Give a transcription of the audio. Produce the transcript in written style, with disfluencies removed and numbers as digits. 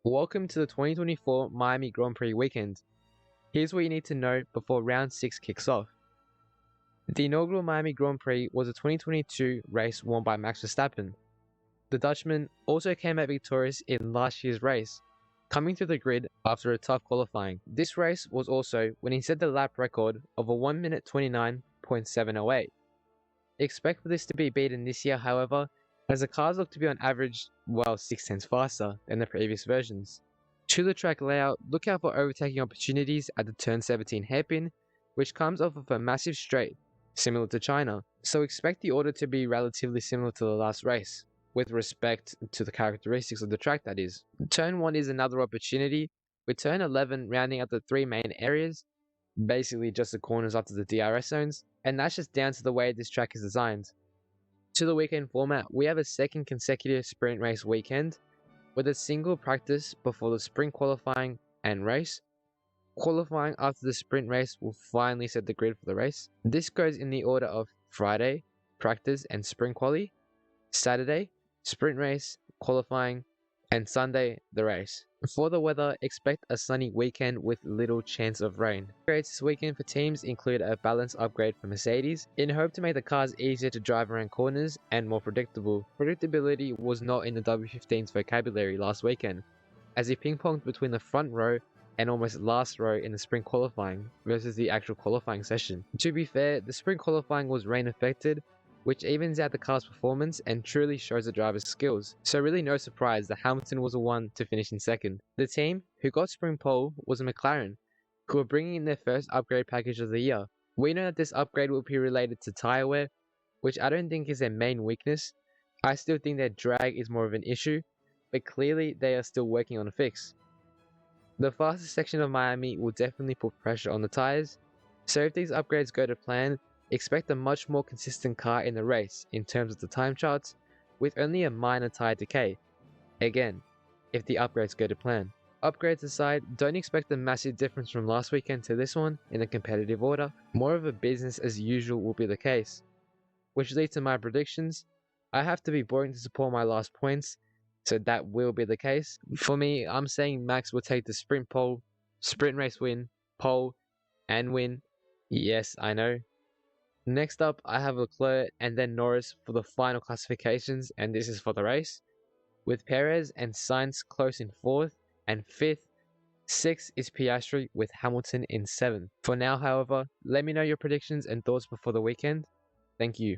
Welcome to the 2024 Miami Grand Prix weekend. Here's what you need to know before round 6 kicks off. The inaugural Miami Grand Prix was a 2022 race won by Max Verstappen. The Dutchman also came out victorious in last year's race, coming to the grid after a tough qualifying. This race was also when he set the lap record of a 1 minute 29.708. Expect for this to be beaten this year, however, as the cars look to be on average, 6 tenths faster than the previous versions. To the track layout, look out for overtaking opportunities at the turn 17 hairpin, which comes off of a massive straight, similar to China, so expect the order to be relatively similar to the last race, with respect to the characteristics of the track that is. Turn 1 is another opportunity, with turn 11 rounding out the 3 main areas, basically just the corners after the DRS zones, and that's just down to the way this track is designed. To the weekend format, we have a second consecutive sprint race weekend, with a single practice before the sprint qualifying and race. Qualifying after the sprint race will finally set the grid for the race. This goes in the order of Friday, practice and sprint quali, Saturday, sprint race, qualifying, and Sunday, the race. For the weather, expect a sunny weekend with little chance of rain. Upgrades this weekend for teams include a balance upgrade for Mercedes, in hope to make the cars easier to drive around corners and more predictable. Predictability was not in the W15's vocabulary last weekend, as he ping-ponged between the front row and almost last row in the sprint qualifying versus the actual qualifying session. To be fair, the sprint qualifying was rain affected, which evens out the car's performance and truly shows the driver's skills. So really no surprise that Hamilton was the one to finish in second. The team who got sprint pole was McLaren, who are bringing in their first upgrade package of the year. We know that this upgrade will be related to tyre wear, which I don't think is their main weakness. I still think their drag is more of an issue, but clearly they are still working on a fix. The fastest section of Miami will definitely put pressure on the tyres, so if these upgrades go to plan, expect a much more consistent car in the race in terms of the time charts, with only a minor tyre decay. Again, if the upgrades go to plan. Upgrades aside, don't expect a massive difference from last weekend to this one in a competitive order. More of a business as usual will be the case. Which leads to my predictions. I have to be boring to support my last points, so that will be the case. For me, I'm saying Max will take the sprint pole, sprint race win, pole, and win. Yes, I know. Next up, I have Leclerc and then Norris for the final classifications, and this is for the race, with Perez and Sainz close in 4th and 5th. 6th is Piastri with Hamilton in 7th. For now, however, let me know your predictions and thoughts before the weekend. Thank you.